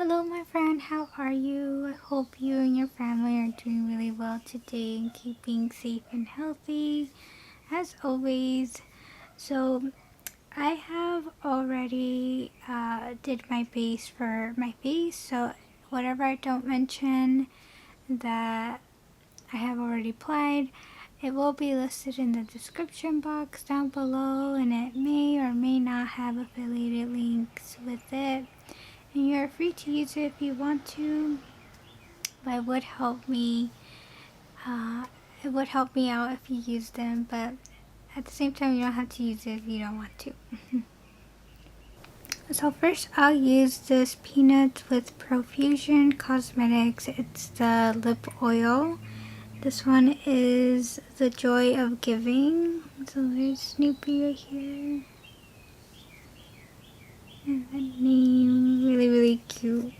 Hello my friend, how are you? I hope you and your family are doing really well today and keeping safe and healthy as always. So I have already did my base for my face, so whatever I don't mention that I have already applied, it will be listed in the description box down below, and it may or may not have affiliated links with it. And you're free to use it if you want to, but it would help me. It would help me out if you use them, but at the same time, you don't have to use it if you don't want to. So first, I'll use this Peanuts with Profusion Cosmetics. It's the lip oil. This one is the Joy of Giving. So there's Snoopy right here. And that name, really cute.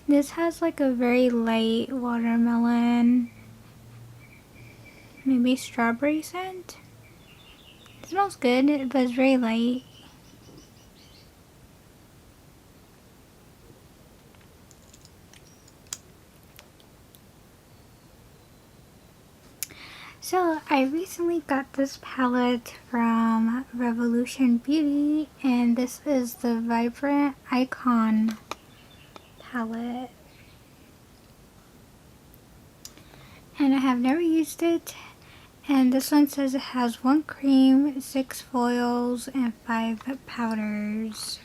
This has like a very light watermelon, maybe strawberry scent. It smells good, but it's very light. So I recently got this palette from Revolution Beauty, and this is the Vibrant Icon palette. And I have never used it. And this one says it has 1 cream, 6 foils, and 5 powders.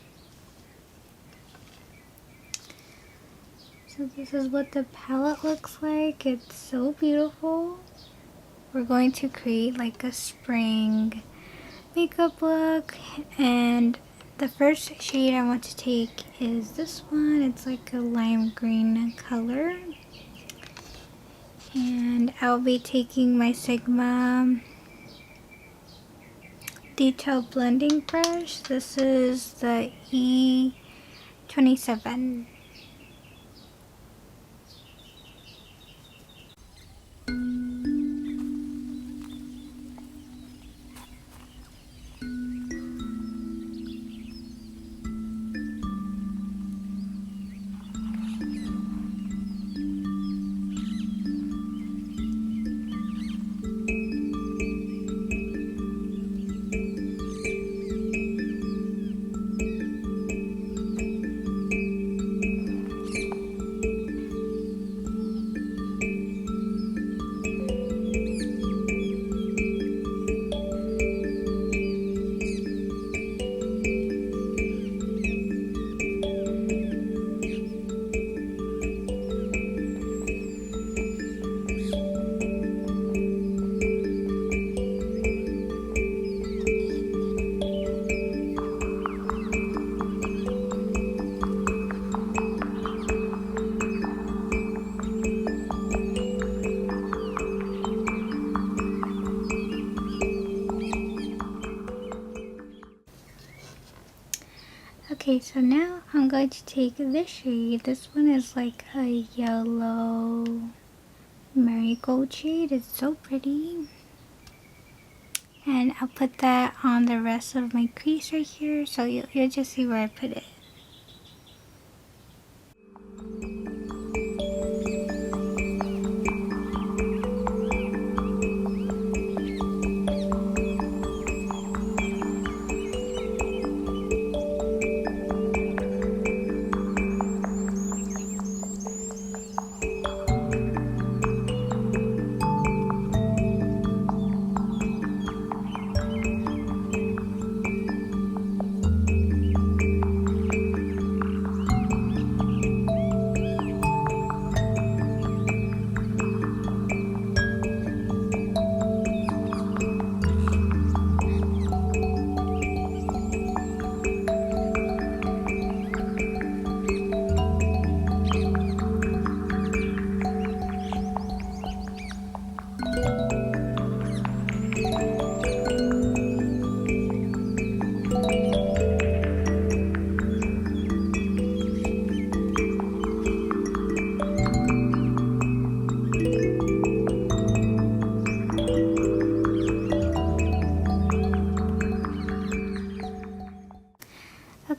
So this is what the palette looks like. It's so beautiful. We're going to create like a spring makeup look, and the first shade I want to take is this one. It's like a lime green color. And I'll be taking my Sigma Detail Blending Brush. This is the E27. Okay, so now I'm going to take this shade. This one is like a yellow marigold shade. It's so pretty. And I'll put that on the rest of my crease right here, so you'll just see where I put it.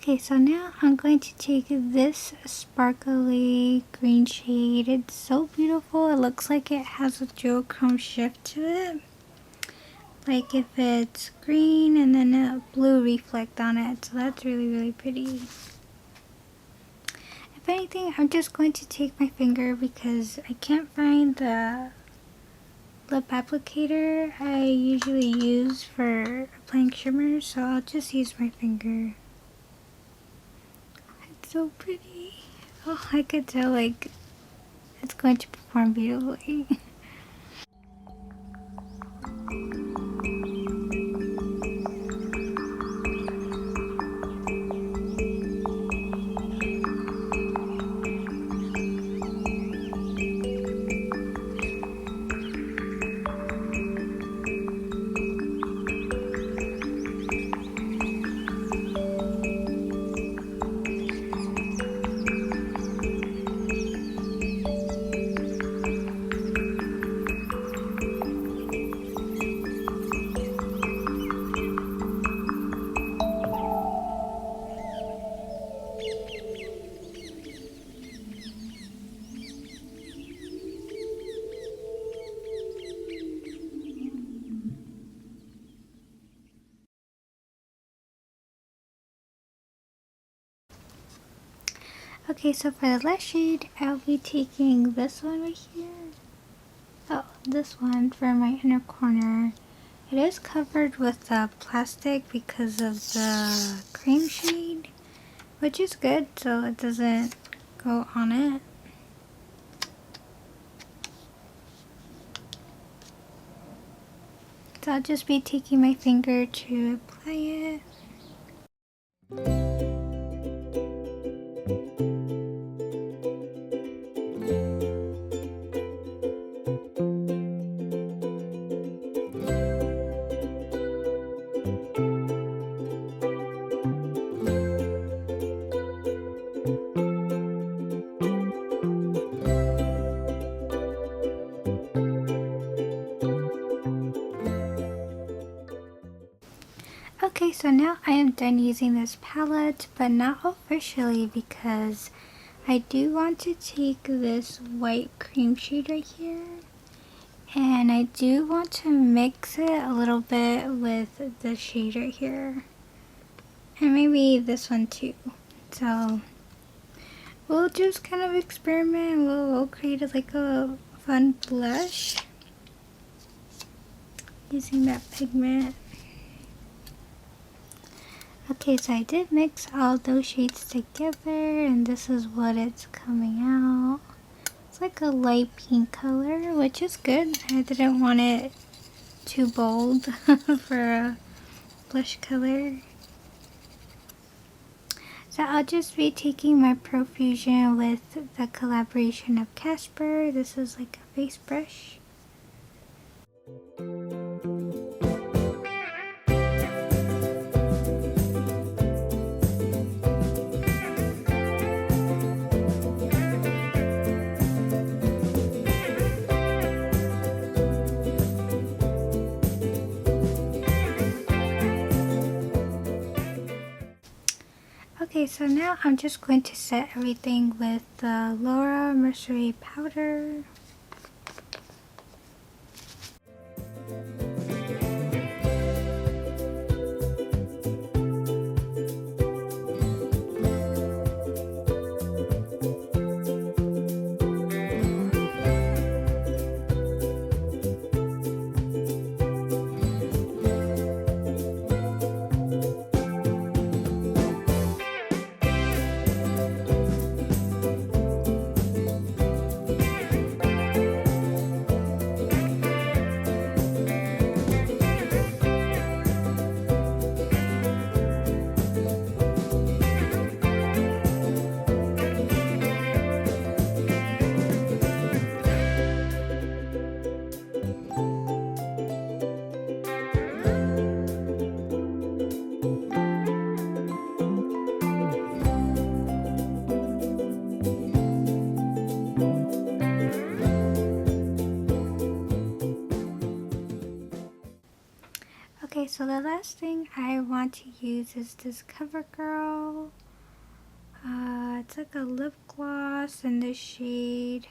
Okay, so now I'm going to take this sparkly green shade. It's so beautiful. It looks like it has a duochrome shift to it. Like if it's green and then a blue reflect on it. So that's really pretty. If anything, I'm just going to take my finger because I can't find the lip applicator I usually use for applying shimmer, so I'll just use my finger. It's so pretty. Oh, I could tell like it's going to perform beautifully. Okay, so for the last shade, I'll be taking this one right here. Oh, this one for my inner corner. It is covered with plastic because of the cream shade, which is good so it doesn't go on it. So I'll just be taking my finger to apply it. Okay, so now I am done using this palette, but not officially because I do want to take this white cream shade right here and I do want to mix it a little bit with the shade right here and maybe this one too. So we'll just kind of experiment. We'll create like a fun blush using that pigment. Okay, so I did mix all those shades together and this is what it's coming out. It's like a light pink color, which is good. I didn't want it too bold for a blush color. So I'll just be taking my Profusion with the collaboration of Casper. This is like a face brush. Okay, so now I'm just going to set everything with the Laura Mercier powder. Okay, so the last thing I want to use is this Covergirl It's like a lip gloss in the shade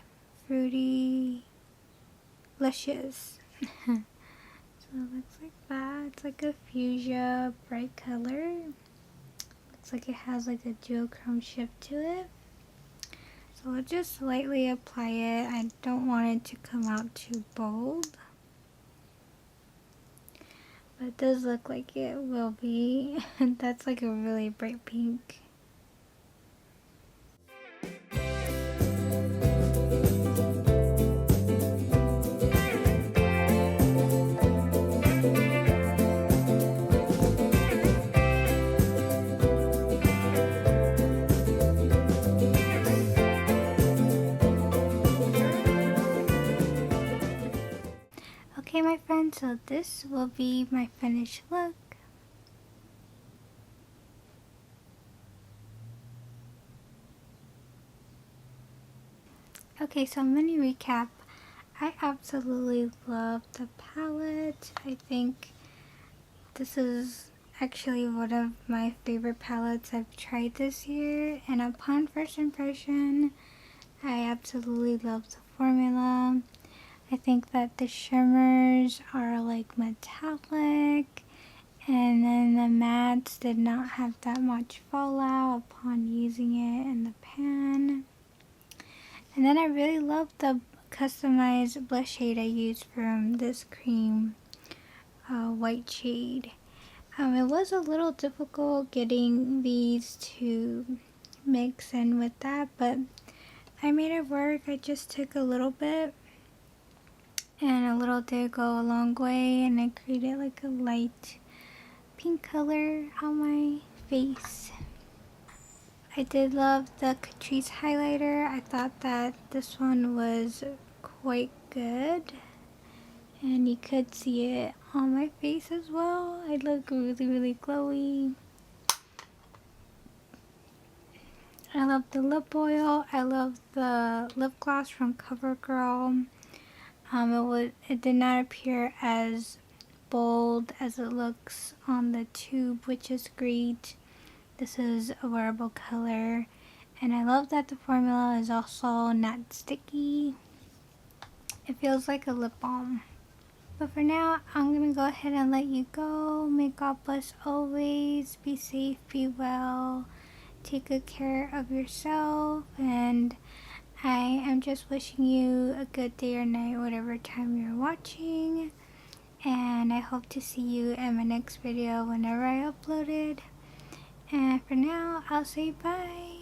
Fruitylicious. So it looks like that. It's like a fuchsia bright color. Looks like it has like a duochrome shift to it. So I'll just lightly apply it. I don't want it to come out too bold. But it does look like it will be. That's like a really bright pink. Okay, my friends, so this will be my finished look. Okay, so mini recap. I absolutely love the palette. I think this is actually one of my favorite palettes I've tried this year, and upon first impression, I absolutely love the formula. I think that the shimmers are like metallic, and then the mattes did not have that much fallout upon using it in the pan. And then I really love the customized blush shade I used from this cream white shade. It was a little difficult getting these to mix in with that, but I made it work. I just took a little bit, and a little did go a long way, and I created like a light pink color on my face. I did love the Catrice highlighter. I thought that this one was quite good, and you could see it on my face as well. I look really glowy. I love the lip oil. I love the lip gloss from Covergirl. It did not appear as bold as it looks on the tube, which is great. This is a wearable color, and I love that the formula is also not sticky. It feels like a lip balm. But for now, I'm gonna go ahead and let you go. May God bless always. Be safe, be well, take good care of yourself, and I am just wishing you a good day or night, whatever time you're watching. And I hope to see you in my next video whenever I upload it. And for now, I'll say bye.